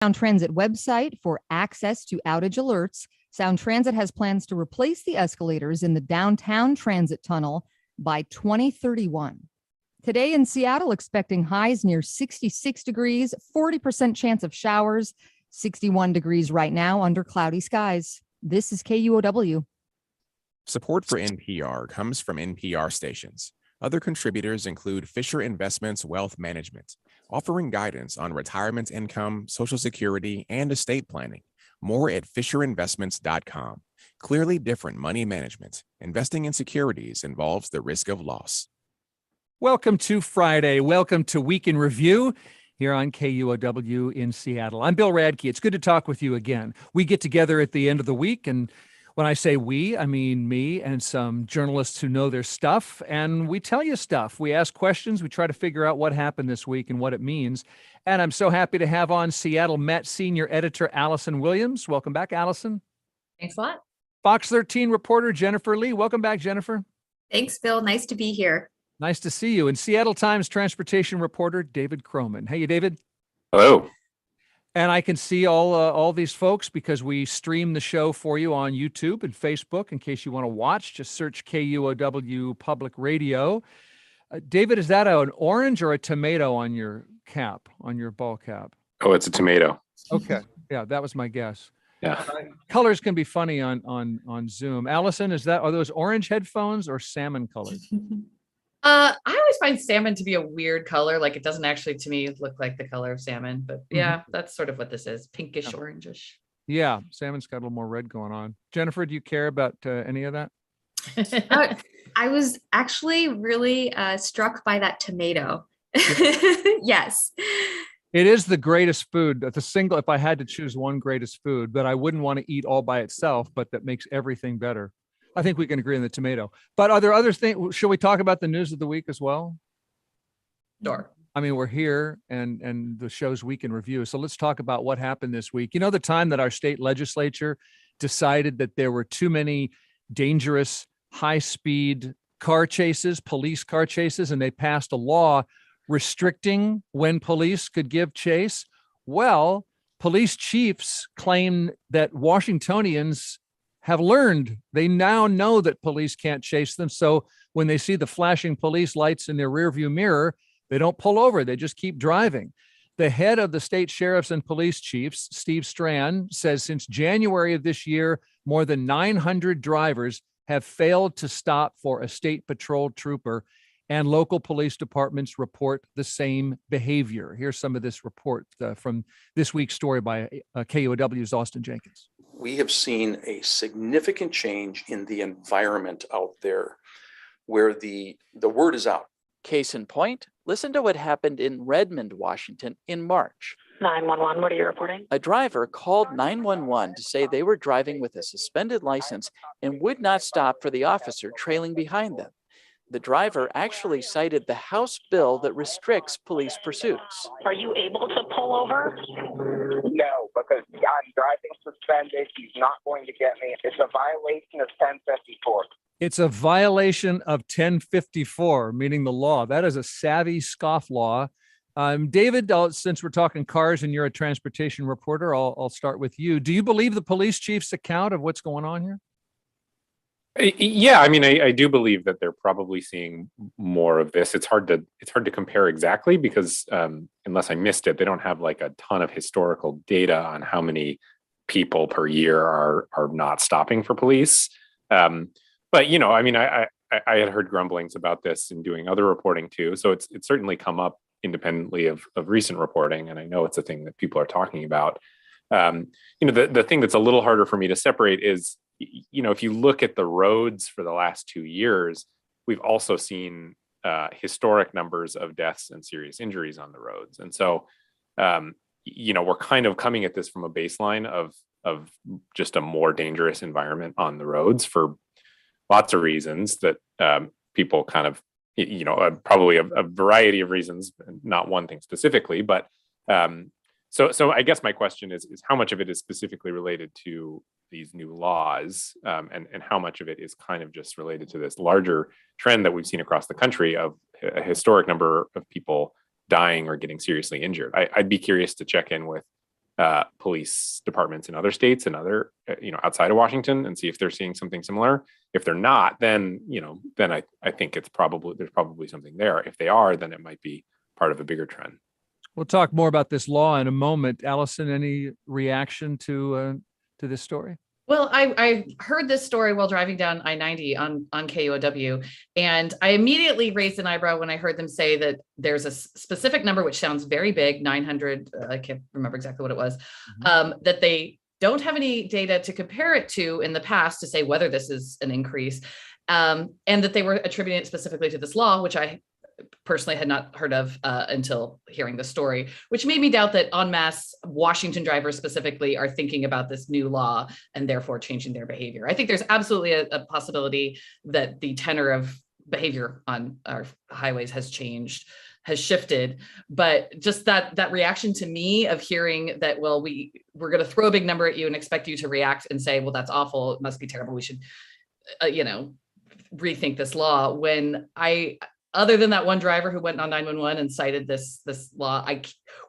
Sound Transit website for access to outage alerts. Sound Transit has plans to replace the escalators in the downtown transit tunnel by 2031. Today in Seattle, expecting highs near 66 degrees, 40% chance of showers, 61 degrees right now under cloudy skies. This is KUOW. Support for NPR comes from NPR stations. Other contributors include Fisher Investments Wealth Management, offering guidance on retirement income, Social Security, and estate planning. More at FisherInvestments.com. Clearly different money management. Investing in securities involves the risk of loss. Welcome to Friday. Welcome to Week in Review here on KUOW in Seattle. I'm Bill Radke. It's good to talk with you again. We get together at the end of the week, and when I say we, I mean me and some journalists who know their stuff, and we tell you stuff. We ask questions. We try to figure out what happened this week and what it means. And I'm so happy to have on Seattle Met senior editor Allison Williams. Welcome back, Allison. Thanks a lot. Fox 13 reporter Jennifer Lee. Welcome back, Jennifer. Thanks, Bill. Nice to be here. Nice to see you. And Seattle Times transportation reporter David Kroman. Hey, David. Hello. And I can see all these folks because we stream the show for you on YouTube and Facebook. In case you want to watch, just search KUOW Public Radio. David, is that an orange or a tomato on your cap, on your ball cap? Oh, it's a tomato. Okay. Yeah, that was my guess. Yeah. Colors can be funny on Zoom. Allison, are those orange headphones or salmon colored? I always find salmon to be a weird color. Like it doesn't actually, to me, look like the color of salmon. But yeah, that's sort of what this is. Pinkish, orangish. Yeah, salmon's got a little more red going on. Jennifer, do you care about any of that? I was actually really struck by that tomato. Yes. It is the greatest food. If I had to choose one greatest food that I wouldn't want to eat all by itself, but that makes everything better. I think we can agree on the tomato. But are there other things? Should we talk about the news of the week as well? Sure. I mean, we're here and the show's Week in Review. So let's talk about what happened this week. You know, the time that our state legislature decided that there were too many dangerous, high-speed car chases, police car chases, and they passed a law restricting when police could give chase. Well, police chiefs claim that Washingtonians have learned. They now know that police can't chase them. So when they see the flashing police lights in their rearview mirror, they don't pull over. They just keep driving. The head of the state sheriffs and police chiefs, Steve Strand, says since January of this year, more than 900 drivers have failed to stop for a state patrol trooper, and local police departments report the same behavior. Here's some of this report from this week's story by KUOW's Austin Jenkins. We have seen a significant change in the environment out there where the word is out. Case in point, listen to what happened in Redmond, Washington in March. 911, what are you reporting? A driver called 911 to say they were driving with a suspended license and would not stop for the officer trailing behind them. The driver actually cited the House bill that restricts police pursuits. Are you able to pull over? No, because I'm driving suspended. He's not going to get me. It's a violation of 1054. It's a violation of 1054, meaning the law. That is a savvy scofflaw. David, since we're talking cars and you're a transportation reporter, I'll start with you. Do you believe the police chief's account of what's going on here? Yeah, I mean, I do believe that they're probably seeing more of this. It's hard to compare exactly because unless I missed it, they don't have like a ton of historical data on how many people per year are not stopping for police. But you know, I mean, I had heard grumblings about this in doing other reporting too. So it's certainly come up independently of recent reporting, and I know it's a thing that people are talking about. You know, the thing that's a little harder for me to separate is, you know, if you look at the roads for the last 2 years, we've also seen historic numbers of deaths and serious injuries on the roads. And so, you know, we're kind of coming at this from a baseline of just a more dangerous environment on the roads for lots of reasons that people kind of, you know, probably a variety of reasons, not one thing specifically, but so I guess my question is how much of it is specifically related to these new laws, and how much of it is kind of just related to this larger trend that we've seen across the country of a historic number of people dying or getting seriously injured. I'd be curious to check in with police departments in other states and other, outside of Washington, and see if they're seeing something similar. If they're not, then, then I think there's probably something there. If they are, then it might be part of a bigger trend. We'll talk more about this law in a moment. Allison, any reaction to this story? Well, I heard this story while driving down I-90 on KUOW, and I immediately raised an eyebrow when I heard them say that there's a specific number, which sounds very big, 900, I can't remember exactly what it was, that they don't have any data to compare it to in the past to say whether this is an increase, and that they were attributing it specifically to this law, which I personally had not heard of until hearing the story, which made me doubt that en masse Washington drivers specifically are thinking about this new law and therefore changing their behavior. I think there's absolutely a possibility that the tenor of behavior on our highways has shifted, but just that reaction to me of hearing that, well, we're going to throw a big number at you and expect you to react and say, well, that's awful, it must be terrible, we should rethink this law, when other than that one driver who went on 911 and cited this law, I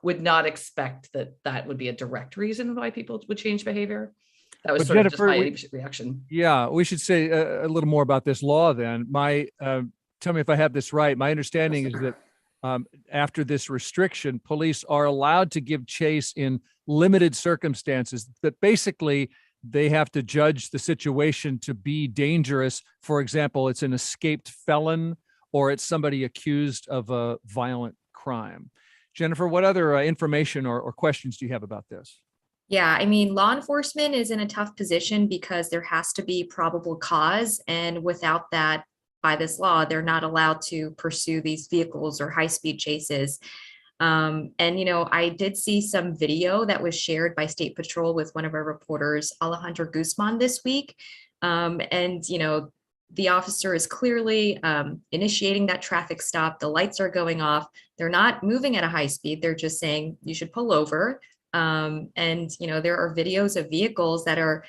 would not expect that would be a direct reason why people would change behavior. That was sort of just my reaction. Yeah, we should say a little more about this law then. Tell me if I have this right. My understanding is that after this restriction, police are allowed to give chase in limited circumstances, that basically they have to judge the situation to be dangerous. For example, it's an escaped felon, or it's somebody accused of a violent crime. Jennifer, what other information or questions do you have about this? Yeah, I mean, law enforcement is in a tough position because there has to be probable cause. And without that, by this law, they're not allowed to pursue these vehicles or high-speed chases. I did see some video that was shared by State Patrol with one of our reporters, Alejandro Guzman, this week. The officer is clearly initiating that traffic stop. The lights are going off. They're not moving at a high speed. They're just saying you should pull over. There are videos of vehicles that are,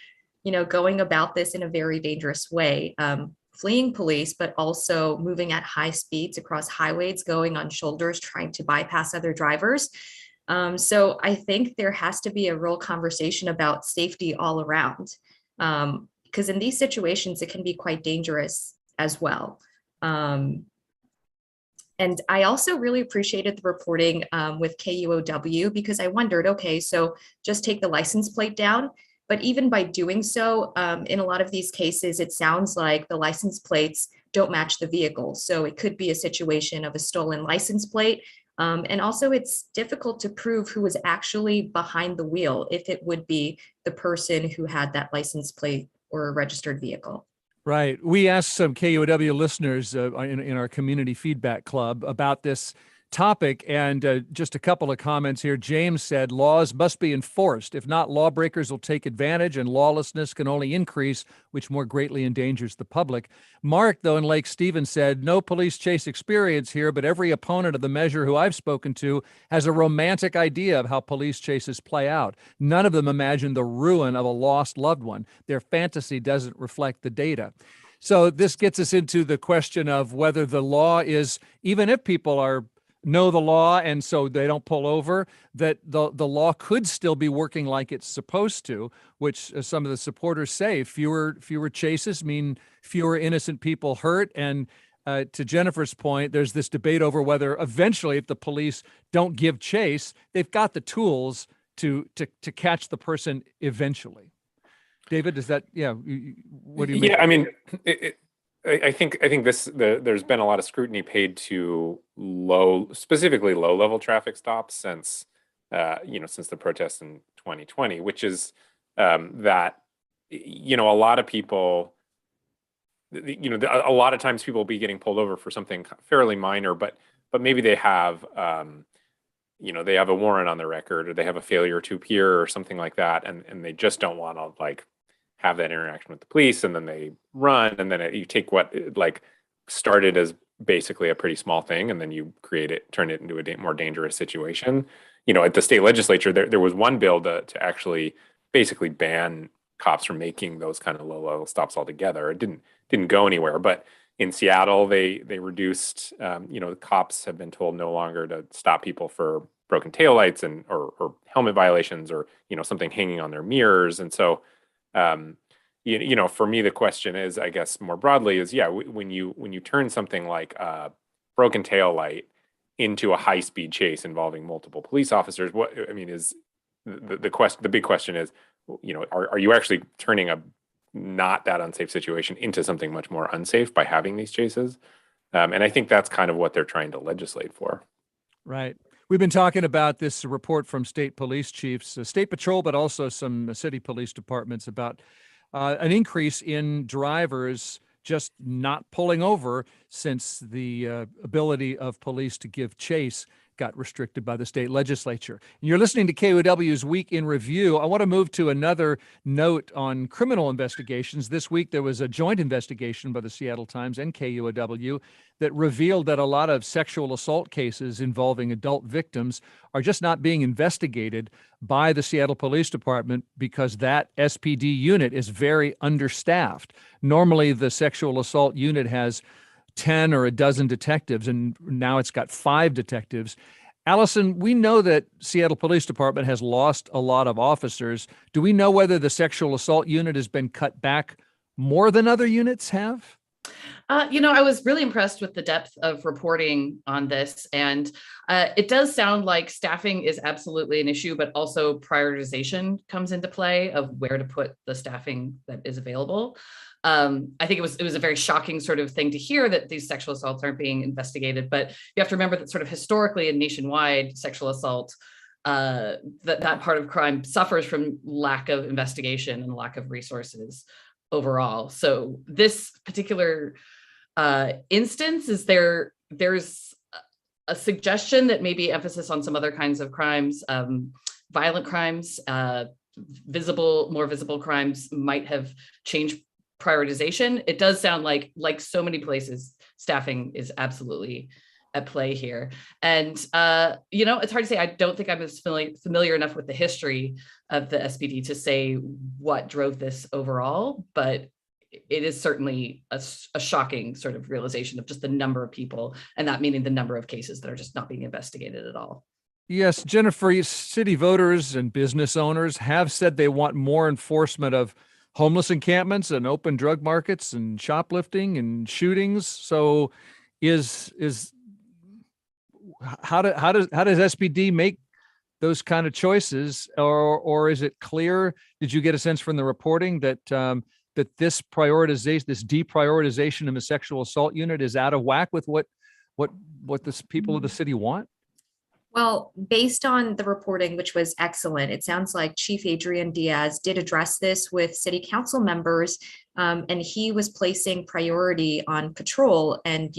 going about this in a very dangerous way, fleeing police, but also moving at high speeds across highways, going on shoulders, trying to bypass other drivers. So I think there has to be a real conversation about safety all around. Because in these situations, it can be quite dangerous as well. And I also really appreciated the reporting with KUOW, because I wondered, okay, so just take the license plate down. But even by doing so, in a lot of these cases, it sounds like the license plates don't match the vehicle. So it could be a situation of a stolen license plate. And also it's difficult to prove who was actually behind the wheel, if it would be the person who had that license plate or a registered vehicle. Right. We asked some KUOW listeners in our community feedback club about this topic, and just a couple of comments here. James said, laws must be enforced. If not, lawbreakers will take advantage and lawlessness can only increase, which more greatly endangers the public. Mark, though, in Lake Stevens said, no police chase experience here, but every opponent of the measure who I've spoken to has a romantic idea of how police chases play out. None of them imagine the ruin of a lost loved one. Their fantasy doesn't reflect the data. So this gets us into the question of whether the law is, even if people know the law and so they don't pull over, that the law could still be working like it's supposed to, which some of the supporters say fewer chases mean fewer innocent people hurt. And to Jennifer's point, there's this debate over whether eventually, if the police don't give chase, they've got the tools to catch the person eventually. David, does that, what do you mean? Yeah, I mean, I think there's been a lot of scrutiny paid to specifically low level traffic stops since the protests in 2020, which is that a lot of people, a lot of times people will be getting pulled over for something fairly minor, but maybe they have they have a warrant on their record, or they have a failure to appear or something like that, and they just don't want to have that interaction with the police, and then they run, and then you take what started as basically a pretty small thing, and then you turn it into a more dangerous situation. At the state legislature, there was one bill to actually basically ban cops from making those kind of low-level stops altogether. It didn't go anywhere, but in Seattle, they reduced. Cops have been told no longer to stop people for broken taillights and or helmet violations, or something hanging on their mirrors. And so for me, the question is, I guess more broadly, is when you turn something like a broken taillight into a high-speed chase involving multiple police officers, is the big question is, are you actually turning a not that unsafe situation into something much more unsafe by having these chases? And I think that's kind of what they're trying to legislate for. Right. We've been talking about this report from state police chiefs, state patrol, but also some city police departments about an increase in drivers just not pulling over since the ability of police to give chase got restricted by the state legislature. And you're listening to KOW's Week in Review. I want to move to another note on criminal investigations. This week, there was a joint investigation by the Seattle Times and KUOW that revealed that a lot of sexual assault cases involving adult victims are just not being investigated by the Seattle Police Department because that SPD unit is very understaffed. Normally, the sexual assault unit has 10 or a dozen detectives, and now it's got 5 detectives. Allison, we know that Seattle Police Department has lost a lot of officers. Do we know whether the sexual assault unit has been cut back more than other units have? I was really impressed with the depth of reporting on this. And it does sound like staffing is absolutely an issue, but also prioritization comes into play of where to put the staffing that is available. I think it was a very shocking sort of thing to hear that these sexual assaults aren't being investigated. But you have to remember that sort of historically and nationwide, sexual assault, that part of crime suffers from lack of investigation and lack of resources overall. So this particular instance is there's a suggestion that maybe emphasis on some other kinds of crimes, violent crimes, more visible crimes might have changed prioritization. It does sound like so many places, staffing is absolutely at play here. And, it's hard to say. I don't think I'm as familiar enough with the history of the SPD to say what drove this overall, but it is certainly a shocking sort of realization of just the number of people, and that meaning the number of cases that are just not being investigated at all. Yes, Jennifer, city voters and business owners have said they want more enforcement of homeless encampments and open drug markets and shoplifting and shootings. So how does SPD make those kind of choices, or is it clear? Did you get a sense from the reporting that that this deprioritization of the sexual assault unit is out of whack with what the people of the city want? Well, based on the reporting, which was excellent, it sounds like Chief Adrian Diaz did address this with city council members, and he was placing priority on patrol and,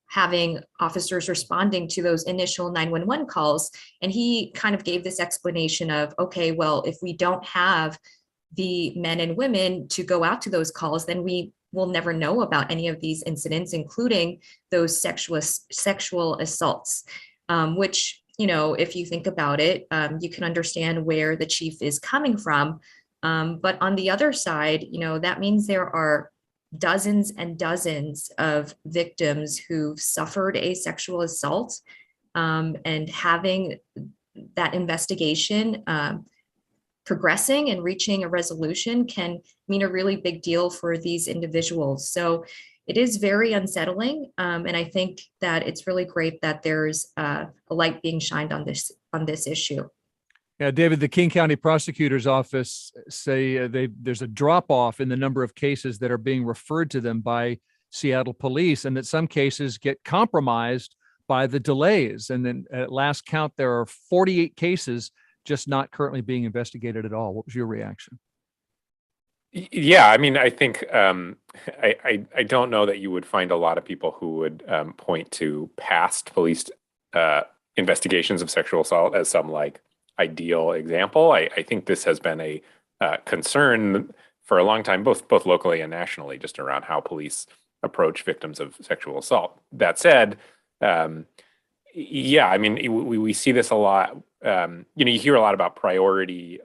having officers responding to those initial 911 calls. And he kind of gave this explanation of, okay, well, if we don't have the men and women to go out to those calls, then we will never know about any of these incidents, including those sexual assaults. Which, if you think about it, you can understand where the chief is coming from. But on the other side, that means there are dozens and dozens of victims who've suffered a sexual assault, and having that investigation progressing and reaching a resolution can mean a really big deal for these individuals. So it is very unsettling, and I think that it's really great that there's a light being shined on this issue. Yeah, David, the King County Prosecutor's Office say there's a drop-off in the number of cases that are being referred to them by Seattle police, and that some cases get compromised by the delays. And then at last count, there are 48 cases just not currently being investigated at all. What was your reaction? Yeah, I think I don't know that you would find a lot of people who would point to past police investigations of sexual assault as some ideal example. I think this has been a concern for a long time, both locally and nationally, just around how police approach victims of sexual assault. That said, we see this a lot. You hear a lot about priority,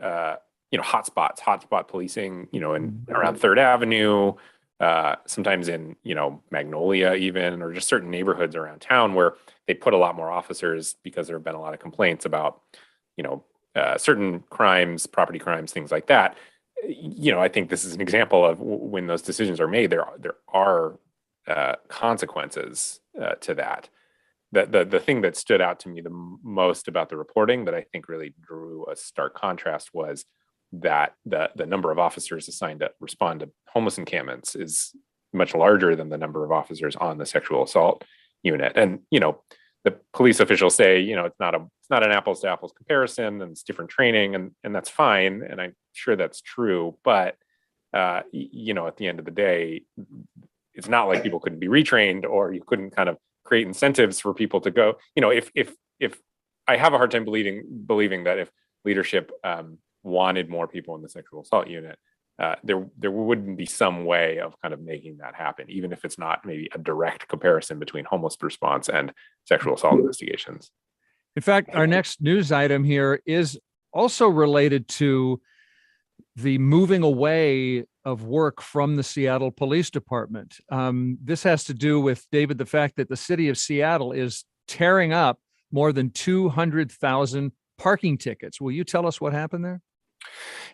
hotspot policing, in around 3rd Avenue, sometimes in, Magnolia even, or just certain neighborhoods around town where they put a lot more officers because there have been a lot of complaints about, certain crimes, property crimes, things like that. I think this is an example of when those decisions are made, there are consequences to that. The thing that stood out to me the most about the reporting that I think really drew a stark contrast was that the number of officers assigned to respond to homeless encampments is much larger than the number of officers on the sexual assault unit. And, the police officials say, it's not an apples to apples comparison, and it's different training, and that's fine. And I'm sure that's true. But, at the end of the day, it's not like people couldn't be retrained, or you couldn't kind of create incentives for people to go. If I have a hard time believing that if leadership wanted more people in the sexual assault unit, there wouldn't be some way of kind of making that happen, even if it's not maybe a direct comparison between homeless response and sexual assault investigations. In fact, our next news item here is also related to the moving away of work from the Seattle Police Department. This has to do with, David, the fact that the city of Seattle is tearing up more than 200,000 parking tickets. Will you tell us what happened there?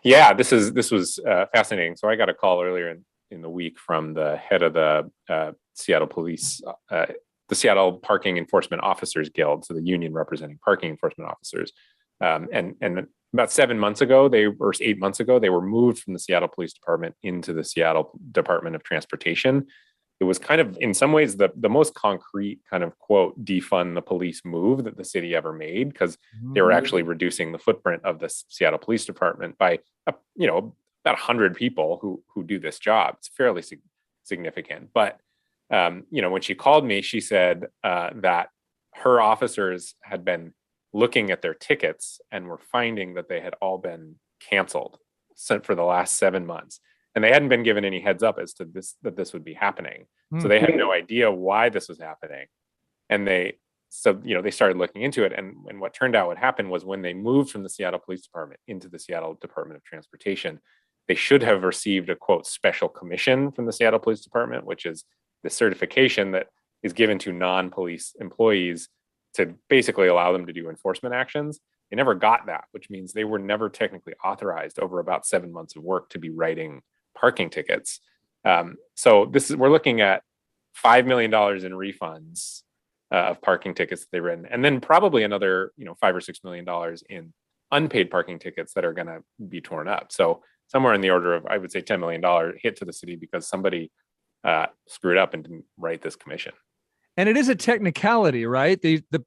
Yeah, this was fascinating. So I got a call earlier in the week from the head of the Seattle Police, the Seattle Parking Enforcement Officers Guild, so the union representing parking enforcement officers. And about 8 months ago, they were moved from the Seattle Police Department into the Seattle Department of Transportation. It was kind of, in some ways, the most concrete kind of, quote, defund the police move that the city ever made, because they were actually reducing the footprint of the Seattle Police Department by, about 100 people who do this job. It's fairly significant. But, when she called me, she said that her officers had been looking at their tickets and were finding that they had all been canceled for the last 7 months. And they hadn't been given any heads up as to this would be happening. So they had no idea why this was happening. And they started looking into it. And what turned out what happened was, when they moved from the Seattle Police Department into the Seattle Department of Transportation, they should have received a, quote, special commission from the Seattle Police Department, which is the certification that is given to non-police employees to basically allow them to do enforcement actions. They never got that, which means they were never technically authorized over about 7 months of work to be writing parking tickets. So we're looking at $5 million in refunds of parking tickets that they've written, and then probably another, $5 or $6 million in unpaid parking tickets that are going to be torn up. So somewhere in the order of, I would say, $10 million hit to the city because somebody screwed up and didn't write this commission. And it is a technicality, right? The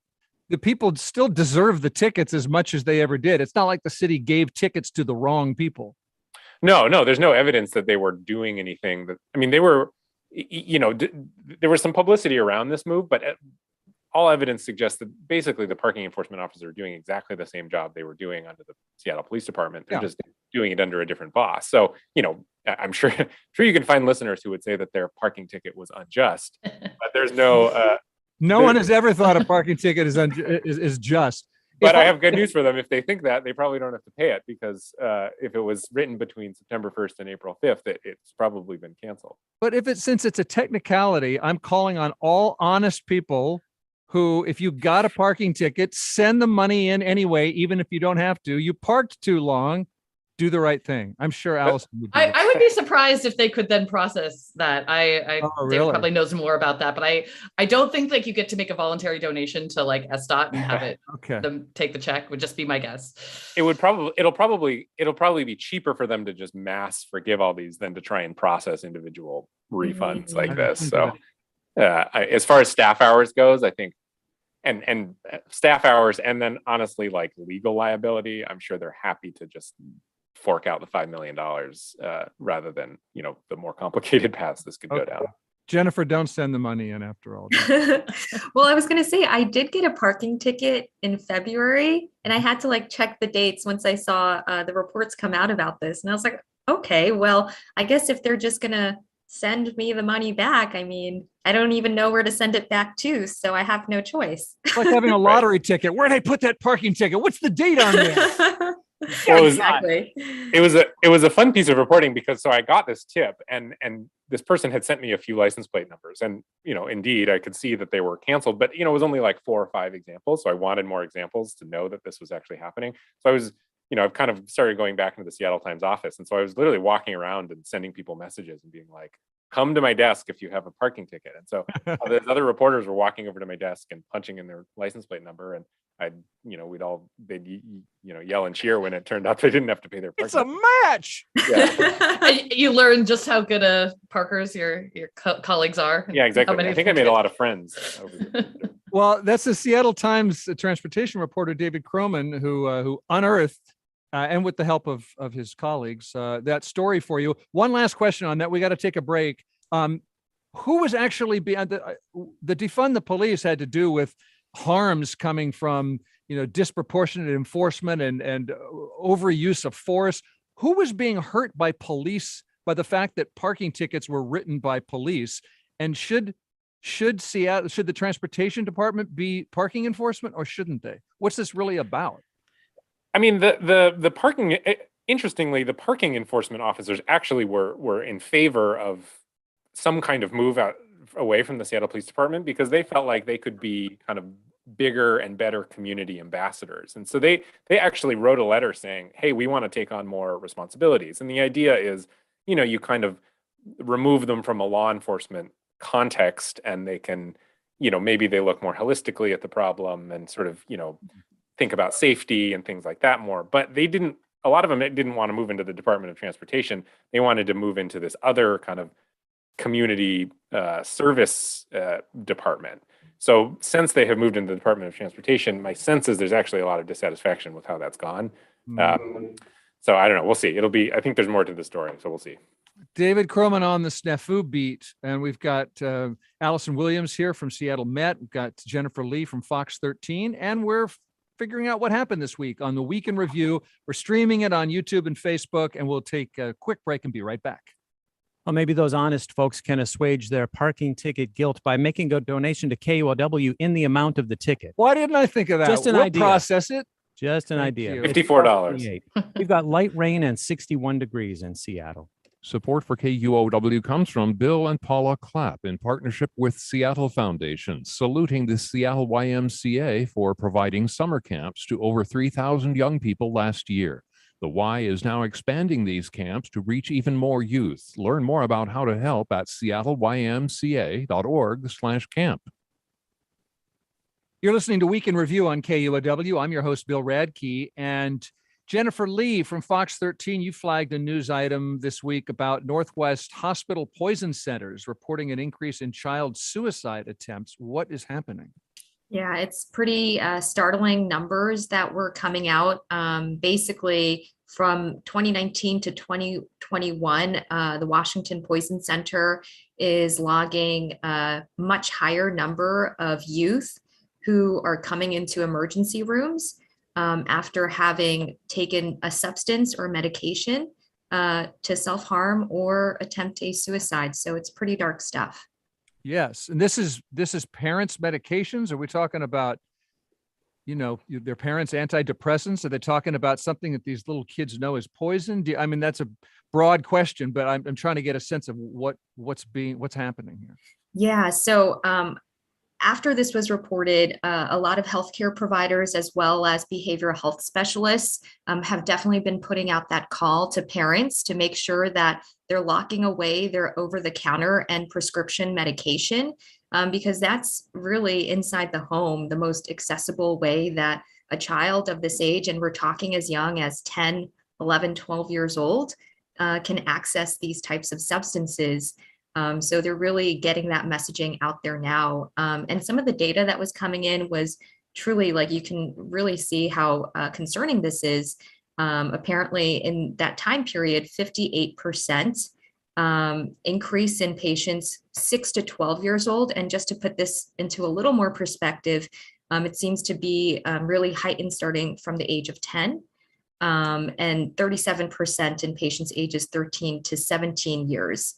people still deserve the tickets as much as they ever did. It's not like the city gave tickets to the wrong people. No, there's no evidence that they were doing anything they were, there was some publicity around this move, but all evidence suggests that basically the parking enforcement officers are doing exactly the same job they were doing under the Seattle Police Department. They're just doing it under a different boss. So, I'm sure you can find listeners who would say that their parking ticket was unjust, but there's no. No one has ever thought a parking ticket is just. But I have good news for them. If they think that, they probably don't have to pay it, because if it was written between September 1st and April 5th, it's probably been canceled. But since it's a technicality, I'm calling on all honest people who, if you got a parking ticket, send the money in anyway, even if you don't have to. You parked too long. Do the right thing. I'm sure Allison would. I would be surprised if they could then process that. David probably knows more about that, but I don't think you get to make a voluntary donation to SDOT and have it them take the check. Would just be my guess. It'll probably be cheaper for them to just mass forgive all these than to try and process individual refunds like this. So as far as staff hours goes, I think and staff hours, and then honestly, legal liability, I'm sure they're happy to just fork out the $5 million rather than, the more complicated paths this could go down. Jennifer, don't send the money in after all. Well, I was going to say, I did get a parking ticket in February, and I had to check the dates once I saw the reports come out about this. And I was like, okay, well, I guess if they're just going to send me the money back, I don't even know where to send it back to. So I have no choice. It's like having a lottery ticket. Where'd I put that parking ticket? What's the date on there? Well, Exactly. it was a fun piece of reporting because so I got this tip and this person had sent me a few license plate numbers, and indeed I could see that they were canceled, but it was only like 4 or 5 examples, so I wanted more examples to know that this was actually happening. So I was I've kind of started going back into the Seattle Times office, and so I was literally walking around and sending people messages and being like, come to my desk if you have a parking ticket. And so the other reporters were walking over to my desk and punching in their license plate number, and they'd yell and cheer when it turned out they didn't have to pay their parking. It's a match. Yeah. You learn just how good a parkers your colleagues are. Yeah, exactly. I think I made a lot of friends over there. Well, that's the Seattle Times transportation reporter David Kroman who unearthed, and with the help of his colleagues, that story for you. One last question on that. We got to take a break. Who was actually behind the defund the police had to do with harms coming from disproportionate enforcement and overuse of force? Who was being hurt by police, by the fact that parking tickets were written by police? And should the transportation department be parking enforcement, or shouldn't they? What's this really about? I mean, the parking, interestingly, the parking enforcement officers actually were in favor of some kind of move away from the Seattle Police Department, because they felt like they could be kind of bigger and better community ambassadors. And so they actually wrote a letter saying, hey, we want to take on more responsibilities. And the idea is, you kind of remove them from a law enforcement context, and they can, maybe they look more holistically at the problem and sort of, think about safety and things like that more. But a lot of them didn't want to move into the Department of Transportation. They wanted to move into this other kind of community service department. So since they have moved into the Department of Transportation, my sense is there's actually a lot of dissatisfaction with how that's gone. So I don't know. We'll see. I think there's more to the story, so we'll see. David Kroman on the snafu beat, and we've got Allison Williams here from Seattle Met. We've got Jennifer Lee from Fox 13, and we're figuring out what happened this week on the Week in Review. We're streaming it on YouTube and Facebook, and we'll take a quick break and be right back. Well, maybe those honest folks can assuage their parking ticket guilt by making a donation to KUOW in the amount of the ticket. Why didn't I think of that? Just an we'll idea. Process it. Just an Thank idea. you. $54. We've got light rain and 61 degrees in Seattle. Support for KUOW comes from Bill and Paula Clapp in partnership with Seattle Foundation, saluting the Seattle YMCA for providing summer camps to over 3,000 young people last year. The Y is now expanding these camps to reach even more youth. Learn more about how to help at seattleymca.org/camp. You're listening to Week in Review on KUOW. I'm your host, Bill Radke, and Jennifer Lee from Fox 13, you flagged a news item this week about Northwest Hospital Poison Centers reporting an increase in child suicide attempts. What is happening? Yeah, it's pretty startling numbers that were coming out. Basically, from 2019 to 2021, the Washington Poison Center is logging a much higher number of youth who are coming into emergency rooms after having taken a substance or medication to self-harm or attempt a suicide. So it's pretty dark stuff. Yes. And this is parents' medications? Are we talking about, their parents' antidepressants? Are they talking about something that these little kids know is poison? I mean, that's a broad question, but I'm trying to get a sense of what's happening here. Yeah. So after this was reported, a lot of healthcare providers, as well as behavioral health specialists, have definitely been putting out that call to parents to make sure that they're locking away their over-the-counter and prescription medication, because that's really inside the home, the most accessible way that a child of this age, and we're talking as young as 10, 11, 12 years old, can access these types of substances. So they're really getting that messaging out there now. And some of the data that was coming in was truly, like, you can really see how concerning this is. Apparently in that time period, 58% increase in patients 6 to 12 years old. And just to put this into a little more perspective, it seems to be really heightened starting from the age of 10. And 37% in patients ages 13 to 17 years.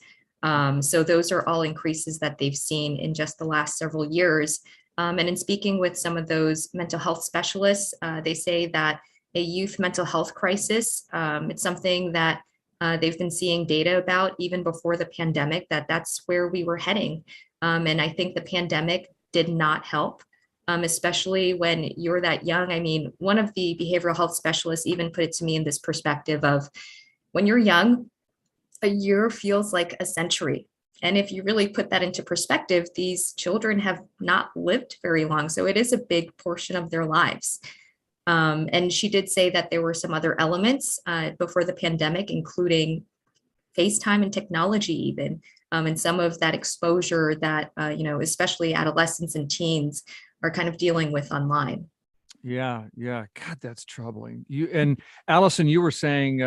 So those are all increases that they've seen in just the last several years. And in speaking with some of those mental health specialists, they say that a youth mental health crisis. It's something that they've been seeing data about even before the pandemic, that's where we were heading. And I think the pandemic did not help, especially when you're that young. I mean, one of the behavioral health specialists even put it to me in this perspective of when you're young, a year feels like a century. And if you really put that into perspective, these children have not lived very long. So it is a big portion of their lives. And she did say that there were some other elements before the pandemic, including FaceTime and technology even, and some of that exposure that, especially adolescents and teens are kind of dealing with online. Yeah. God, that's troubling. And Allison, you were saying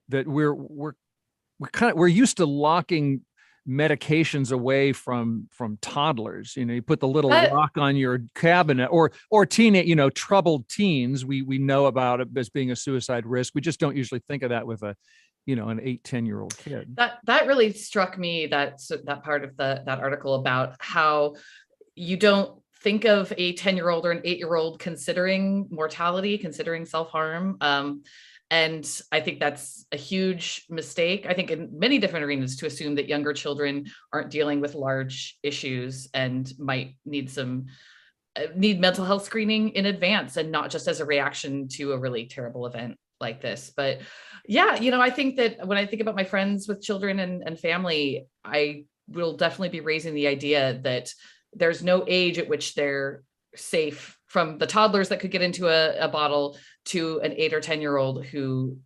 that we're used to locking medications away from toddlers. You put the little lock on your cabinet, or teenage, troubled teens. We know about it as being a suicide risk. We just don't usually think of that with an 8-10-year-old kid. That really struck me, that part of that article about how you don't think of a 10-year-old or an 8-year-old considering mortality, considering self-harm. And I think that's a huge mistake. I think in many different arenas, to assume that younger children aren't dealing with large issues and might need mental health screening in advance, and not just as a reaction to a really terrible event like this. But yeah, I think that when I think about my friends with children and family, I will definitely be raising the idea that there's no age at which they're safe, from the toddlers that could get into a bottle to an 8 or 10-year-old who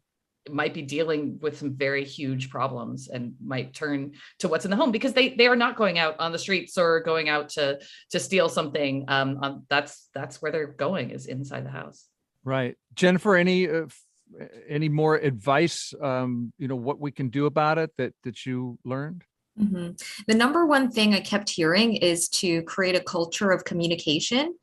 might be dealing with some very huge problems and might turn to what's in the home, because they are not going out on the streets or going out to steal something. That's where they're going, is inside the house. Right. Jennifer, any more advice, what we can do about it that you learned? Mm-hmm. The number one thing I kept hearing is to create a culture of communication.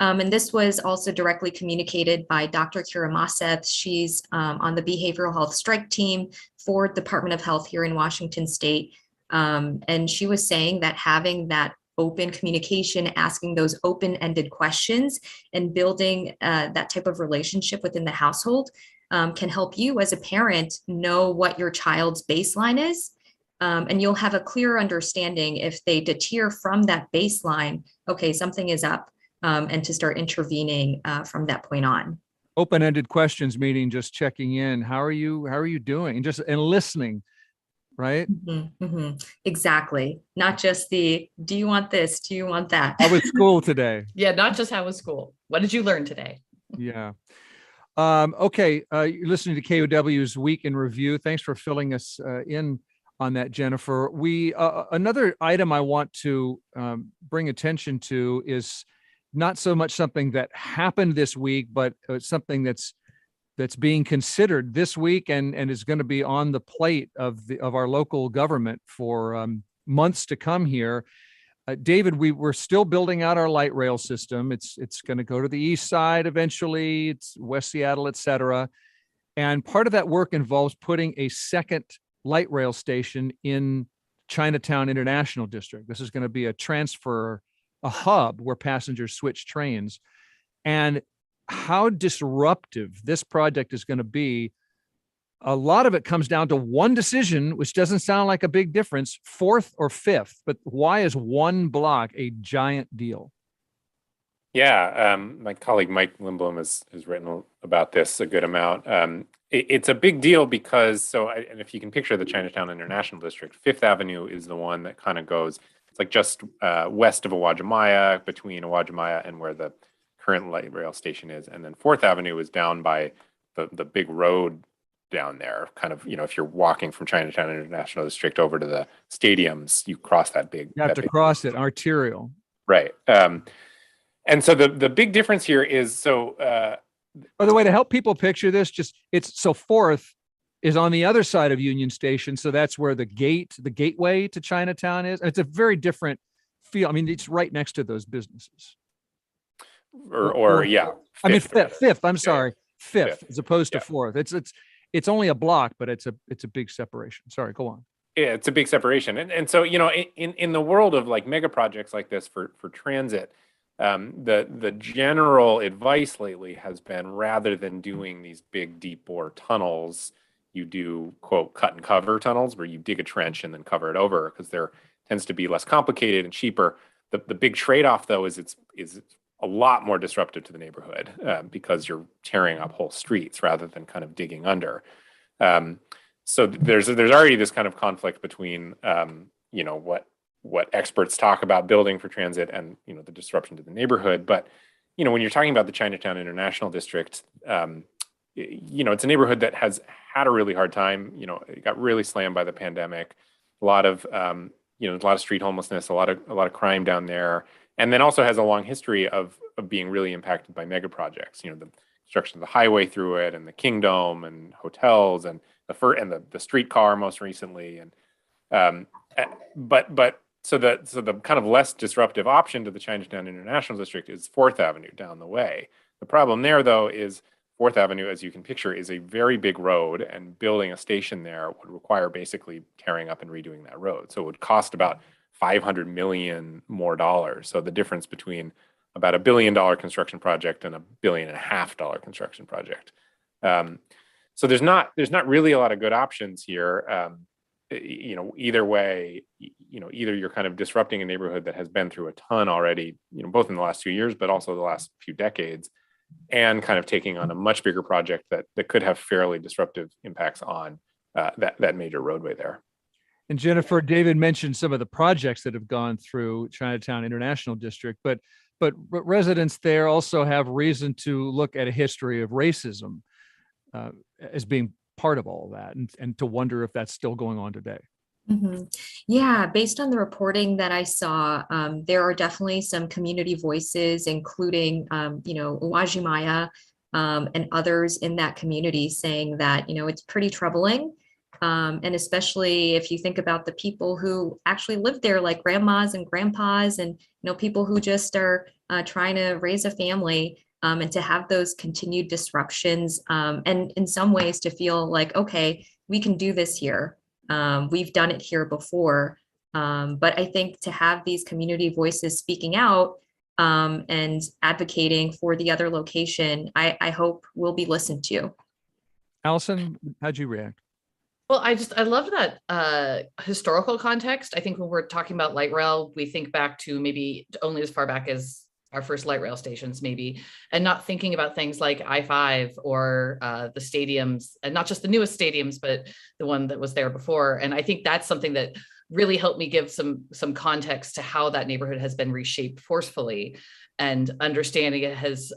And this was also directly communicated by Dr. Kira Maseth. She's on the behavioral health strike team for Department of Health here in Washington State. And she was saying that having that open communication, asking those open-ended questions, and building that type of relationship within the household can help you as a parent know what your child's baseline is. And you'll have a clear understanding if they deter from that baseline, okay, something is up, and to start intervening from that point on. Open-ended questions, meaning just checking in. How are you doing? And listening, right? Mm-hmm, mm-hmm. Exactly. Not just do you want this? Do you want that? How was school today? Yeah, not just how was school. What did you learn today? Yeah. Okay. You're listening to KOW's Week in Review. Thanks for filling us in on that, Jennifer. We another item I want to bring attention to is not so much something that happened this week, but something that's being considered this week and is going to be on the plate of our local government for months to come here. David, we're still building out our light rail system. It's going to go to the east side eventually. It's West Seattle, et cetera. And part of that work involves putting a second light rail station in Chinatown International District. This is going to be a hub where passengers switch trains. And how disruptive this project is going to be, a lot of it comes down to one decision, which doesn't sound like a big difference, 4th or 5th, but why is one block a giant deal? Yeah, my colleague Mike Lindblom has written about this a good amount. It's a big deal because, and if you can picture the Chinatown International District, 5th Avenue is the one that kind of goes, it's like just west of Uwajimaya, between Uwajimaya and where the current light rail station is. And then 4th Avenue is down by the big road down there, kind of, if you're walking from Chinatown International District over to the stadiums, you cross that big. You have to cross it, arterial. Right. And so the big difference here is, by the way, to help people picture this, 4th is on the other side of Union Station. So that's where the gateway to Chinatown is. And it's a very different feel. I mean, it's right next to those businesses. Yeah. I mean, fifth. I'm sorry, fifth as opposed to 4th. It's only a block, but it's a big separation. Sorry, go on. Yeah, it's a big separation. And so, in the world of like mega projects like this for transit, The general advice lately has been, rather than doing these big deep bore tunnels, you do, quote, cut and cover tunnels, where you dig a trench and then cover it over, because there tends to be less complicated and cheaper. The big trade-off, though, is it's a lot more disruptive to the neighborhood, because you're tearing up whole streets rather than kind of digging under. So there's already this kind of conflict between what experts talk about building for transit and the disruption to the neighborhood. But when you're talking about the Chinatown International District, it's a neighborhood that has had a really hard time. It got really slammed by the pandemic. A lot of street homelessness, a lot of crime down there, and then also has a long history of being really impacted by mega projects. The construction of the highway through it, and the Kingdom, and hotels, and the streetcar most recently. And so the kind of less disruptive option to the Chinatown International District is 4th Avenue down the way. The problem there, though, is 4th Avenue, as you can picture, is a very big road, and building a station there would require basically tearing up and redoing that road. So it would cost about $500 million more dollars. So the difference between about $1 billion construction project and $1.5 billion construction project. So there's not really a lot of good options here. Either way, either you're kind of disrupting a neighborhood that has been through a ton already, both in the last 2 years, but also the last few decades, and kind of taking on a much bigger project that could have fairly disruptive impacts on that major roadway there. And Jennifer, David mentioned some of the projects that have gone through Chinatown International District, but residents there also have reason to look at a history of racism as being part of all of that, and to wonder if that's still going on today. Mm-hmm. Yeah, based on the reporting that I saw, there are definitely some community voices, including, Uwajimaya and others in that community, saying that, it's pretty troubling. And especially if you think about the people who actually live there, like grandmas and grandpas, and, people who just are trying to raise a family, and to have those continued disruptions, and in some ways to feel like, okay, we can do this here. We've done it here before. But I think to have these community voices speaking out and advocating for the other location, I hope will be listened to. Allison, how'd you react? Well, I love that historical context. I think when we're talking about light rail, we think back to maybe only as far back as our first light rail stations, maybe, and not thinking about things like I-5 or the stadiums, and not just the newest stadiums, but the one that was there before. And I think that's something that really helped me give some context to how that neighborhood has been reshaped forcefully, and understanding it has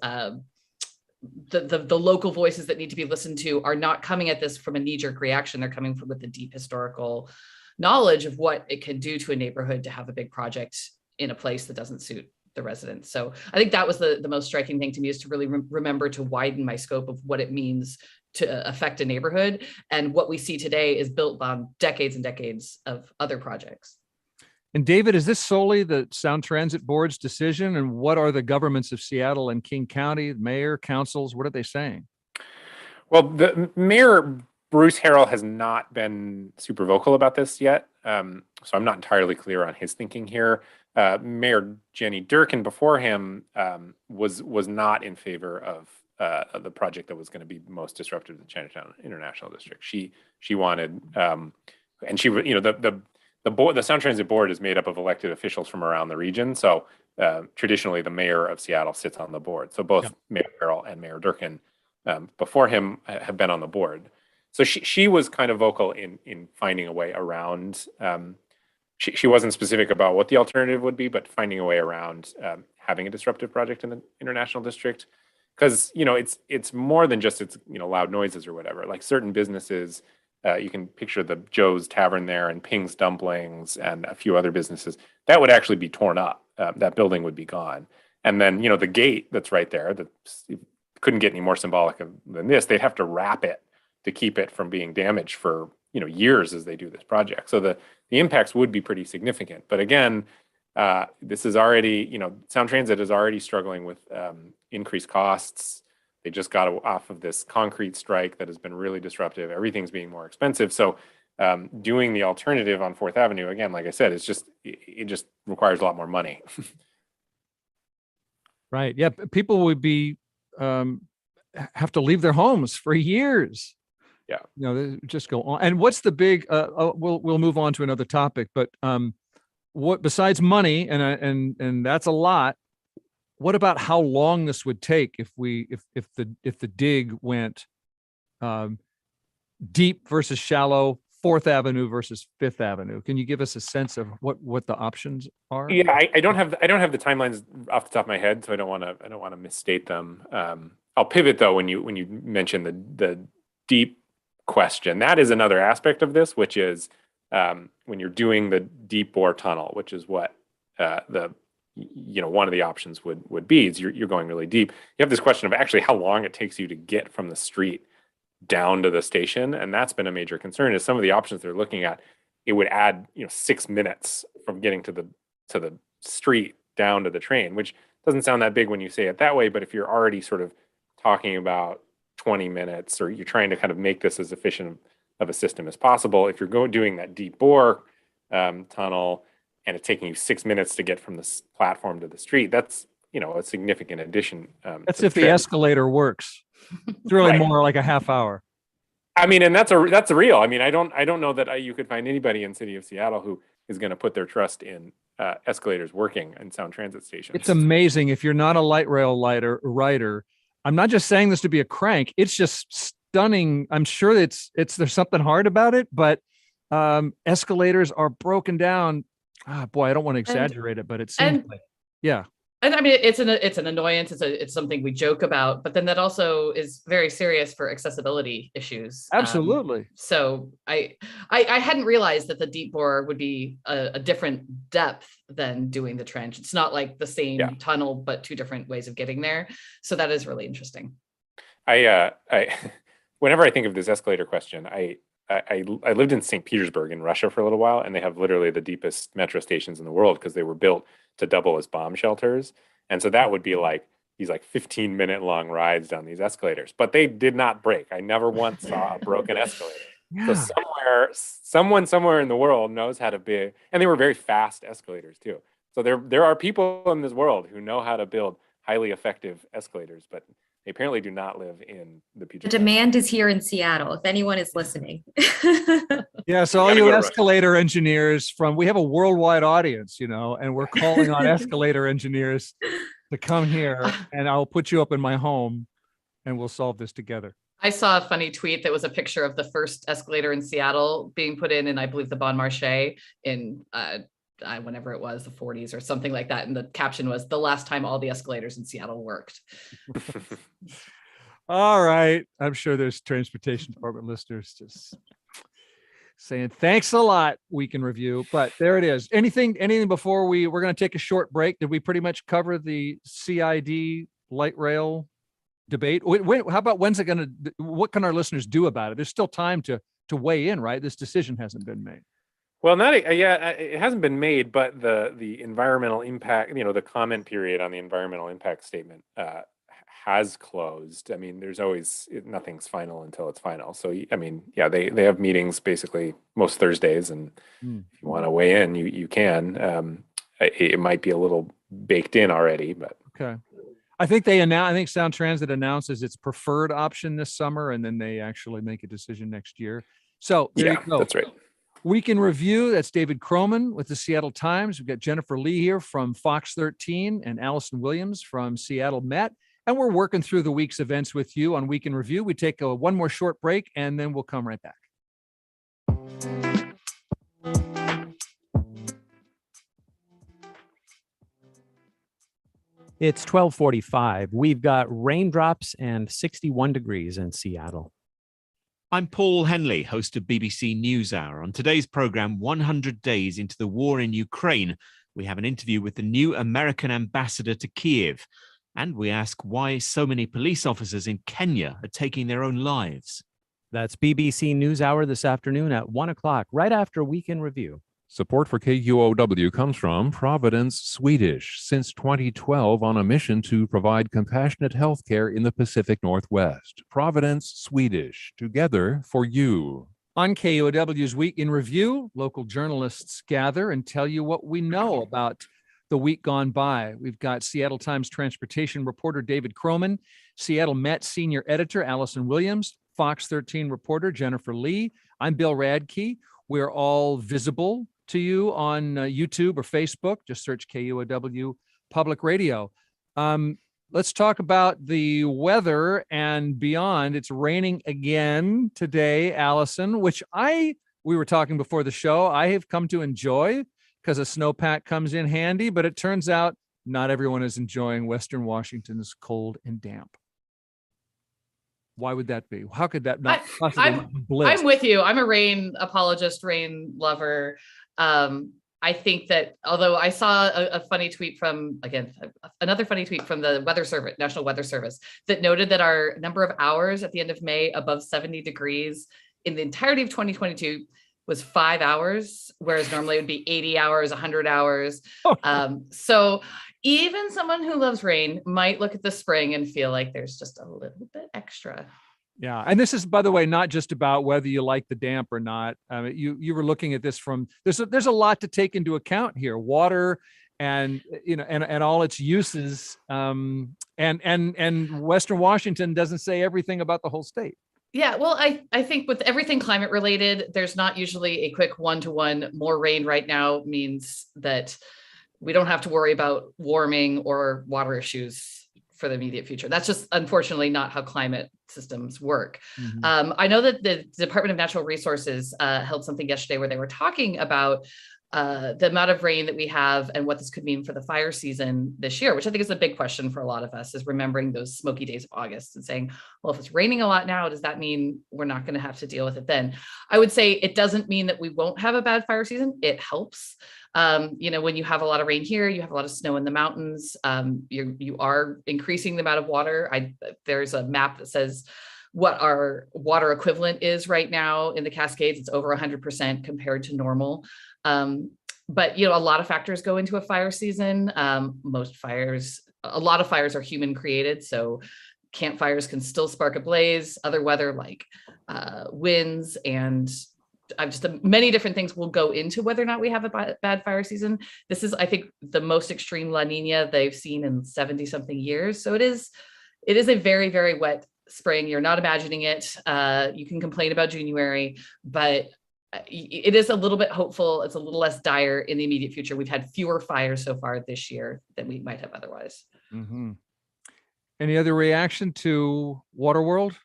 the local voices that need to be listened to are not coming at this from a knee-jerk reaction. They're coming from with a deep historical knowledge of what it can do to a neighborhood to have a big project in a place that doesn't suit the residents. So I think that was the most striking thing to me, is to really remember to widen my scope of what it means to affect a neighborhood. And what we see today is built on decades and decades of other projects. And David, is this solely the Sound Transit Board's decision? And what are the governments of Seattle and King County, mayor, councils, what are they saying? Well, the mayor, Bruce Harrell, has not been super vocal about this yet. So I'm not entirely clear on his thinking here. Mayor Jenny Durkin before him was not in favor of the project that was going to be most disruptive to the Chinatown International District. She wanted, and she, the Sound Transit Board is made up of elected officials from around the region. So traditionally, the mayor of Seattle sits on the board. So both Mayor Harrell and Mayor Durkin before him have been on the board. So she was kind of vocal in finding a way around. She wasn't specific about what the alternative would be, but finding a way around having a disruptive project in the International District, because it's more than just loud noises or whatever. Like certain businesses, you can picture the Joe's Tavern there and Ping's Dumplings and a few other businesses that would actually be torn up. That building would be gone, and then the gate that's right there that couldn't get any more symbolic than this. They'd have to wrap it to keep it from being damaged for years as they do this project. So the impacts would be pretty significant. But again, this is already, Sound Transit is already struggling with increased costs. They just got off of this concrete strike that has been really disruptive. Everything's being more expensive. So doing the alternative on 4th Avenue, again, like I said, it just requires a lot more money. Right. Yeah. People would be have to leave their homes for years. Yeah. You know, they just go on. And what's the big? We'll move on to another topic. But what besides money and that's a lot. What about how long this would take if the dig went deep versus shallow, 4th Avenue versus 5th Avenue? Can you give us a sense of what the options are? Yeah, I don't have the timelines off the top of my head, so I don't want to misstate them. I'll pivot though when you mention the deep question. That is another aspect of this, which is when you're doing the deep bore tunnel, which is what one of the options would be, is you're going really deep. You have this question of actually how long it takes you to get from the street down to the station, and that's been a major concern. Is some of the options they're looking at, it would add 6 minutes from getting to the street down to the train, which doesn't sound that big when you say it that way. But if you're already sort of talking about 20 minutes, or you're trying to kind of make this as efficient of a system as possible, if you're doing that deep bore tunnel and it's taking you 6 minutes to get from the platform to the street, that's a significant addition. That's if the escalator works. It's really more like a half hour. I mean, and that's a real. I mean, I don't know that you could find anybody in City of Seattle who is going to put their trust in escalators working in Sound Transit stations. It's amazing. If you're not a light rail rider, I'm not just saying this to be a crank. It's just stunning. I'm sure there's something hard about it, but escalators are broken down. Boy, I don't want to exaggerate it, but it seems like, yeah. And I mean, it's an annoyance. It's something we joke about, but then that also is very serious for accessibility issues. Absolutely. So I hadn't realized that the deep bore would be a different depth than doing the trench. It's not like the same tunnel, but 2 different ways of getting there. So that is really interesting. I whenever I think of this escalator question, I lived in St. Petersburg in Russia for a little while, and they have literally the deepest metro stations in the world because they were built to double as bomb shelters. And so that would be like these 15-minute long rides down these escalators, but they did not break. I never once saw a broken escalator. Yeah. So someone somewhere in the world knows how to build, and they were very fast escalators too. So there are people in this world who know how to build highly effective escalators, but they apparently do not live in the Puget The demand is here in Seattle, if anyone is listening. Yeah, so all you escalator engineers we have a worldwide audience, and we're calling on escalator engineers to come here, and I'll put you up in my home and we'll solve this together. I saw a funny tweet that was a picture of the first escalator in Seattle being put in I believe the Bon Marché in whenever it was, the 40s or something like that. And the caption was, "The last time all the escalators in Seattle worked." All right. I'm sure there's transportation department listeners just saying, thanks a lot, Week in Review. But there it is. Anything before we're going to take a short break? Did we pretty much cover the CID light rail debate? How about what can our listeners do about it? There's still time to weigh in, right? This decision hasn't been made. Well, it hasn't been made, but the environmental impact, the comment period on the environmental impact statement has closed. I mean, there's always, nothing's final until it's final. So, I mean, yeah, they have meetings basically most Thursdays, and if you want to weigh in, you can. It might be a little baked in already, but. Okay. I think Sound Transit announces its preferred option this summer, and then they actually make a decision next year. So there you go. That's right. Week in Review, that's David Kroman with the Seattle Times. We've got Jennifer Lee here from Fox 13 and Allison Williams from Seattle Met. And we're working through the week's events with you on Week in Review. We take one more short break, and then we'll come right back. It's 12:45. We've got raindrops and 61 degrees in Seattle. I'm Paul Henley, host of BBC NewsHour. On today's program, 100 Days into the War in Ukraine, we have an interview with the new American ambassador to Kyiv. And we ask why so many police officers in Kenya are taking their own lives. That's BBC NewsHour this afternoon at 1 o'clock, right after Week in Review. Support for KUOW comes from Providence Swedish, since 2012 on a mission to provide compassionate health care in the Pacific Northwest. Providence Swedish, together for you. On KUOW's Week in Review, local journalists gather and tell you what we know about the week gone by. We've got Seattle Times transportation reporter David Kroman, Seattle Met senior editor Allison Williams, Fox 13 reporter Jennifer Lee. I'm Bill Radke. We're all visible to you on YouTube or Facebook. Just search KUOW Public Radio. Let's talk about the weather and beyond. It's raining again today, Allison, which we were talking before the show, I have come to enjoy because a snowpack comes in handy, but it turns out not everyone is enjoying Western Washington's cold and damp. Why would that be? How could that not possibly be bliss? I'm with you. I'm a rain apologist, rain lover. I think that although I saw a funny tweet from, again, another funny tweet from the Weather Service, National Weather Service, that noted that our number of hours at the end of May above 70 degrees in the entirety of 2022 was 5 hours, whereas normally it would be 80 hours, 100 hours. So even someone who loves rain might look at the spring and feel like there's just a little bit extra. Yeah. And this is, by the way, not just about whether you like the damp or not. You were looking at this from, there's a lot to take into account here. Water and, and all its uses. And Western Washington doesn't say everything about the whole state. Yeah, well, I think with everything climate related, there's not usually a quick one-to-one. More rain right now means that we don't have to worry about warming or water issues for the immediate future. That's just unfortunately not how climate systems work. Mm-hmm. I know that the Department of Natural Resources held something yesterday where they were talking about the amount of rain that we have and what this could mean for the fire season this year, which I think is a big question for a lot of us, is remembering those smoky days of August and saying, well, if it's raining a lot now, does that mean we're not going to have to deal with it then? I would say it doesn't mean that we won't have a bad fire season. It helps. When you have a lot of rain here, you have a lot of snow in the mountains, you are increasing the amount of water. There's a map that says what our water equivalent is right now in the Cascades. It's over 100% compared to normal. But a lot of factors go into a fire season. A lot of fires are human created. So campfires can still spark a blaze. Other weather like winds and many different things will go into whether or not we have a bad fire season. This is, I think, the most extreme La Nina they've seen in 70 something years. So it is a very, very wet spring. You're not imagining it. You can complain about January, but it is a little bit hopeful. It's a little less dire in the immediate future. We've had fewer fires so far this year than we might have otherwise. Mm-hmm. Any other reaction to Waterworld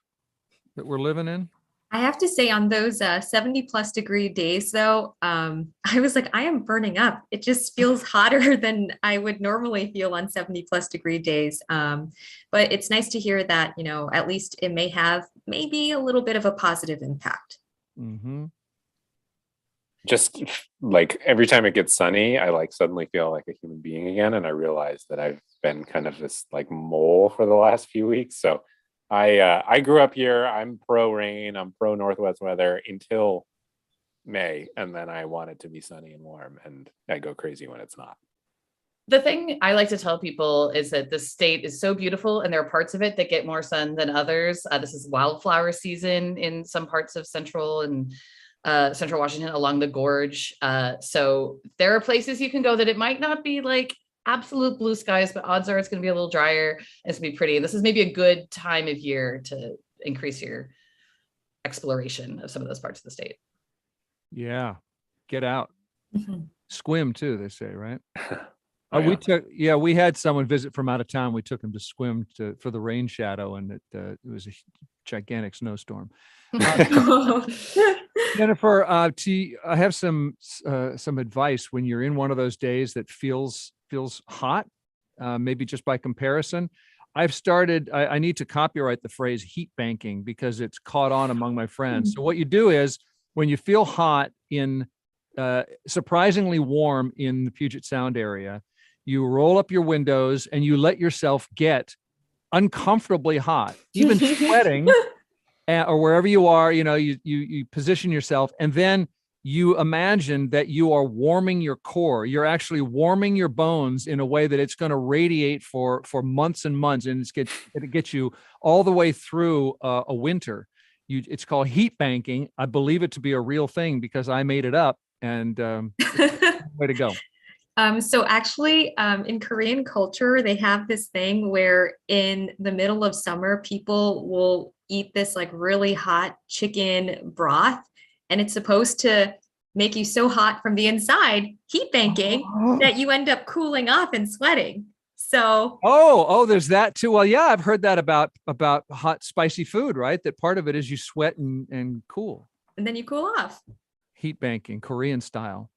that we're living in? I have to say on those 70 plus degree days though, I was like, I am burning up. It just feels hotter than I would normally feel on 70 plus degree days. But it's nice to hear that, at least it may have maybe a little bit of a positive impact. Mm-hmm. Just like every time it gets sunny, I suddenly feel like a human being again. And I realize that I've been kind of this mole for the last few weeks. So I grew up here. I'm pro rain. I'm pro Northwest weather until May. And then I want it to be sunny and warm. And I go crazy when it's not. The thing I like to tell people is that the state is so beautiful and there are parts of it that get more sun than others. This is wildflower season in some parts of central and Central Washington along the gorge. So there are places you can go that it might not be absolute blue skies, but odds are it's going to be a little drier and it's going to be pretty. And this is maybe a good time of year to increase your exploration of some of those parts of the state. Yeah. Get out. Mm-hmm. Swim too, they say, right? Yeah. We had someone visit from out of town. We took him to swim for the rain shadow, and it was a gigantic snowstorm. Jennifer, I have some advice when you're in one of those days that feels hot, maybe just by comparison. I need to copyright the phrase heat banking because it's caught on among my friends. So what you do is when you feel hot surprisingly warm in the Puget Sound area, you roll up your windows and you let yourself get uncomfortably hot, even sweating. Or wherever you are, you position yourself, and then you imagine that you are warming your core. You're actually warming your bones in a way that it's going to radiate for months and months, and it gets you all the way through a winter. It's called heat banking. I believe it to be a real thing because I made it up, and way to go. So actually, in Korean culture, they have this thing where in the middle of summer, people will eat this like really hot chicken broth, and it's supposed to make you so hot from the inside, heat banking, that you end up cooling off and sweating. So there's that too. Well, yeah, I've heard that about hot, spicy food, right? That part of it is you sweat and cool. And then you cool off. Heat banking, Korean style.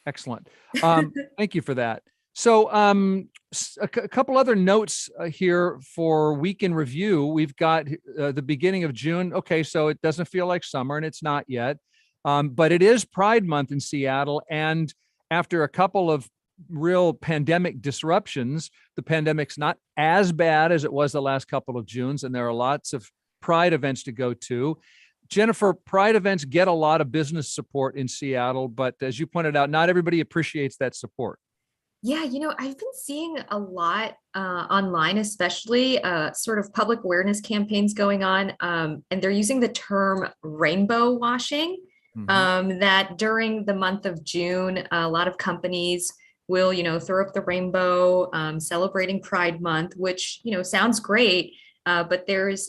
Excellent. Thank you for that. So a couple other notes here for week in review. We've got the beginning of June. Okay, so it doesn't feel like summer, and it's not yet. But it is Pride Month in Seattle. And after a couple of real pandemic disruptions, the pandemic's not as bad as it was the last couple of Junes. And there are lots of Pride events to go to. Jennifer, Pride events get a lot of business support in Seattle, but as you pointed out, not everybody appreciates that support. Yeah, I've been seeing a lot online, especially sort of public awareness campaigns going on. And they're using the term rainbow washing, that during the month of June, a lot of companies will, throw up the rainbow, celebrating Pride Month, which, sounds great. But there's,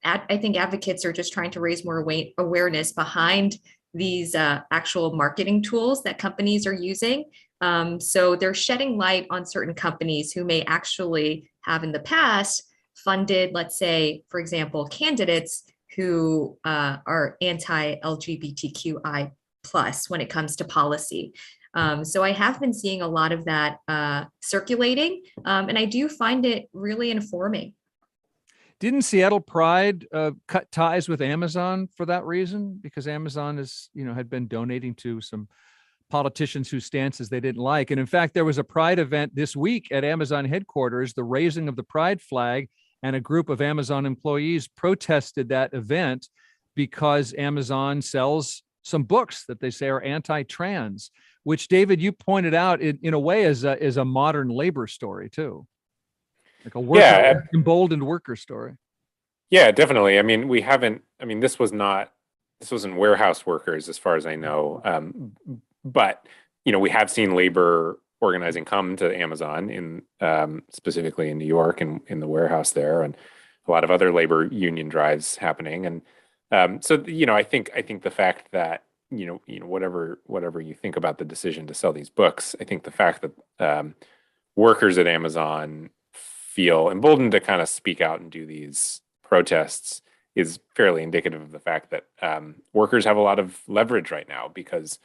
I think advocates are just trying to raise more awareness behind these actual marketing tools that companies are using. So they're shedding light on certain companies who may actually have in the past funded, let's say, for example, candidates who are anti-LGBTQI plus when it comes to policy. So I have been seeing a lot of that circulating, and I do find it really informing. Didn't Seattle Pride cut ties with Amazon for that reason? Because Amazon had been donating to some politicians whose stances they didn't like. And in fact, there was a Pride event this week at Amazon headquarters, the raising of the Pride flag, and a group of Amazon employees protested that event because Amazon sells some books that they say are anti-trans, which, David, you pointed out in a way is a modern labor story too. Like a worker, emboldened worker story. Yeah, definitely. I mean, this wasn't warehouse workers as far as I know. But, we have seen labor organizing come to Amazon in specifically in New York and in the warehouse there, and a lot of other labor union drives happening. And so, I think the fact that, whatever you think about the decision to sell these books, I think the fact that workers at Amazon feel emboldened to kind of speak out and do these protests is fairly indicative of the fact that workers have a lot of leverage right now because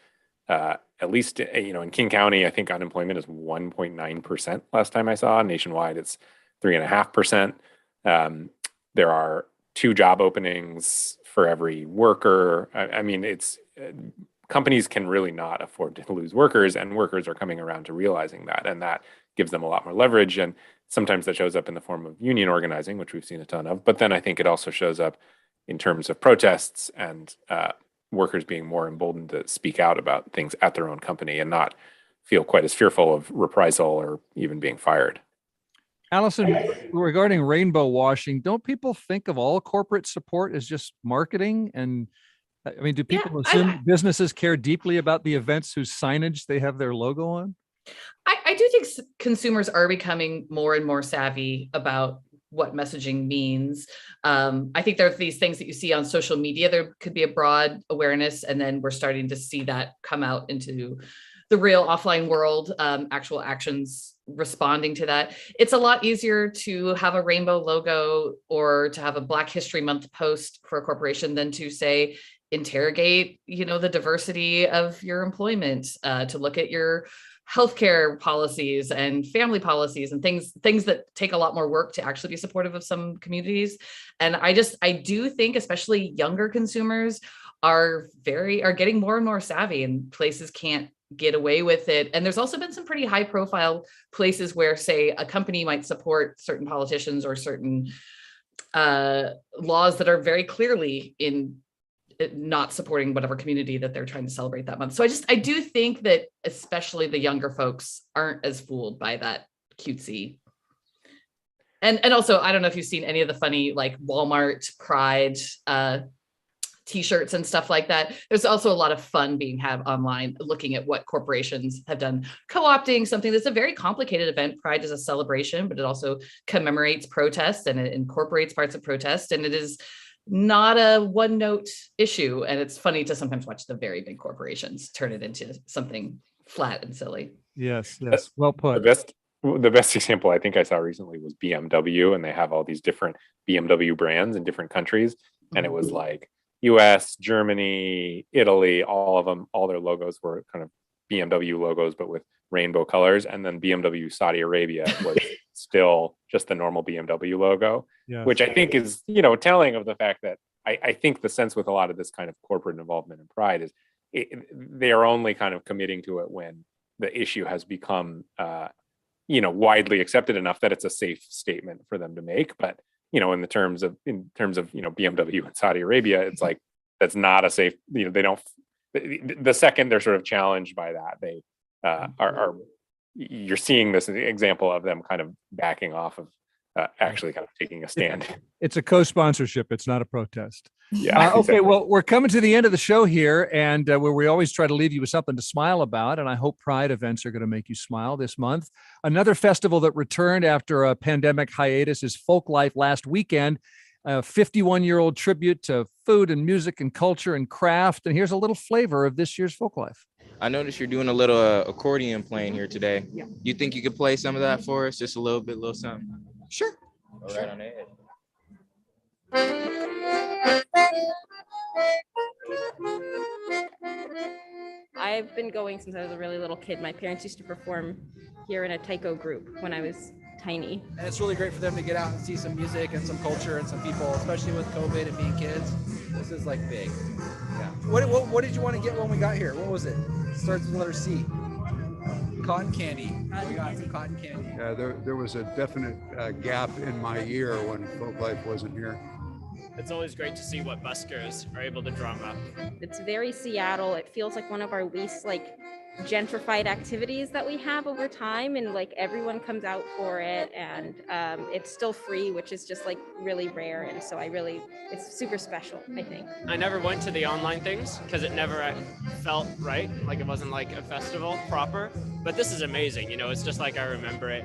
at least, in King County, I think unemployment is 1.9% last time I saw. Nationwide, it's 3.5%. There are 2 job openings for every worker. I mean, it's companies can really not afford to lose workers, and workers are coming around to realizing that, and that gives them a lot more leverage. And sometimes that shows up in the form of union organizing, which we've seen a ton of. But then I think it also shows up in terms of protests and workers being more emboldened to speak out about things at their own company and not feel quite as fearful of reprisal or even being fired. Allison, regarding rainbow washing, don't people think of all corporate support as just marketing? And I mean, do people assume businesses care deeply about the events whose signage they have their logo on? I do think consumers are becoming more and more savvy about what messaging means. I think there are these things that you see on social media. There could be a broad awareness, and then we're starting to see that come out into the real offline world, actual actions responding to that. It's a lot easier to have a rainbow logo or to have a Black History Month post for a corporation than to say, interrogate, the diversity of your employment, to look at your healthcare policies and family policies and things that take a lot more work to actually be supportive of some communities. And I do think especially younger consumers are getting more and more savvy, and places can't get away with it. And there's also been some pretty high profile places where, say, a company might support certain politicians or certain laws that are very clearly in not supporting whatever community that they're trying to celebrate that month. So I do think that especially the younger folks aren't as fooled by that cutesy. And also, I don't know if you've seen any of the funny like Walmart Pride t-shirts and stuff like that. There's also a lot of fun being had online, looking at what corporations have done, co-opting something that's a very complicated event. Pride is a celebration, but it also commemorates protest and it incorporates parts of protest. And it is not a one note issue. And it's funny to sometimes watch the very big corporations turn it into something flat and silly. Yes. Well put. The best example I think I saw recently was BMW, and they have all these different BMW brands in different countries. And it was like US, Germany, Italy, all of them, all their logos were kind of BMW logos, but with rainbow colors. And then BMW Saudi Arabia was still just the normal BMW logo, which I think is, telling of the fact that I think the sense with a lot of this kind of corporate involvement and pride is they are only kind of committing to it when the issue has become, widely accepted enough that it's a safe statement for them to make. But, in terms of, BMW and Saudi Arabia, it's like, that's not a safe, they don't, the second they're sort of challenged by that, they you're seeing this example of them kind of backing off of actually kind of taking a stand. It's a co-sponsorship. It's not a protest. Yeah. Okay. Exactly. Well, we're coming to the end of the show here, and where we always try to leave you with something to smile about. And I hope Pride events are going to make you smile this month. Another festival that returned after a pandemic hiatus is Folklife last weekend, a 51-year-old tribute to food and music and culture and craft. And here's a little flavor of this year's Folklife. I noticed you're doing a little accordion playing here today. Yeah. You think you could play some of that for us? Just a little something. Sure. All right, on ahead. I've been going since I was a really little kid. My parents used to perform here in a taiko group when I was tiny. And it's really great for them to get out and see some music and some culture and some people, especially with COVID and being kids. This is like big. Yeah. What did you want to get when we got here? What was it? It starts with the letter C. Cotton candy. We got some cotton candy. Yeah, there was a definite gap in my year when Folklife wasn't here. It's always great to see what buskers are able to drum up. It's very Seattle. It feels like one of our least gentrified activities that we have over time, and everyone comes out for it, and it's still free, which is just really rare, and so it's super special, I think. I never went to the online things because it never felt right, it wasn't a festival proper, but this is amazing. It's just I remember it.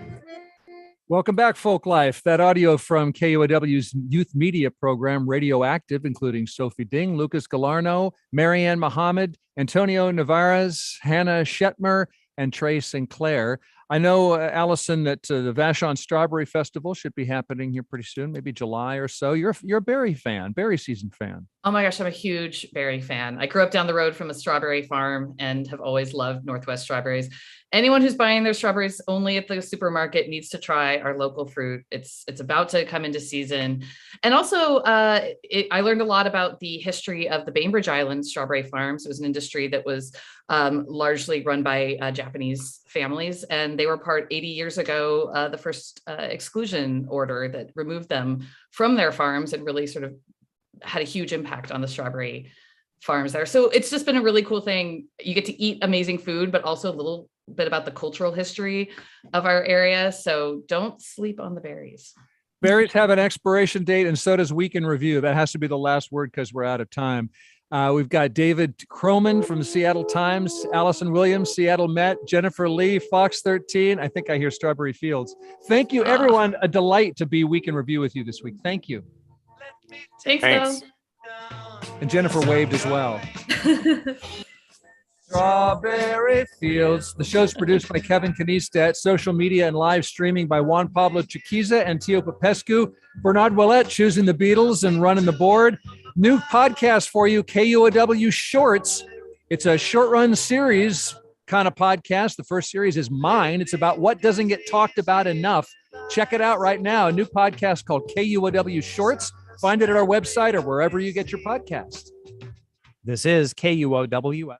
Welcome back, Folklife. That audio from KUOW's youth media program, Radioactive, including Sophie Ding, Lucas Galarno, Marianne Mohammed, Antonio Navarez, Hannah Shetmer, and Trey Sinclair. I know, Allison, that the Vashon Strawberry Festival should be happening here pretty soon, maybe July or so. You're a berry season fan. Oh my gosh, I'm a huge berry fan. I grew up down the road from a strawberry farm and have always loved Northwest strawberries. Anyone who's buying their strawberries only at the supermarket needs to try our local fruit. It's about to come into season. And also, I learned a lot about the history of the Bainbridge Island strawberry farms. It was an industry that was largely run by Japanese families, and they were part 80 years ago, the first exclusion order that removed them from their farms and really sort of had a huge impact on the strawberry farms there. So it's just been a really cool thing. You get to eat amazing food, but also a little bit about the cultural history of our area. So don't sleep on the berries. Berries have an expiration date, and so does Week in Review. That has to be the last word because we're out of time. We've got David Kroman from the Seattle Times, Allison Williams, Seattle Met, Jennifer Lee, Fox 13. I think I hear Strawberry Fields. Thank you, everyone. A delight to be Week in Review with you this week. Thank you. Thanks. And Jennifer waved as well. Strawberry Fields. The show's produced by Kevin Canista. Social media and live streaming by Juan Pablo Chiquiza and Tio Popescu. Bernard Ouellet choosing the Beatles and running the board. New podcast for you, KUOW Shorts. It's a short run series kind of podcast. The first series is mine. It's about what doesn't get talked about enough. Check it out right now. A new podcast called KUOW Shorts. Find it at our website or wherever you get your podcast. This is KUOW.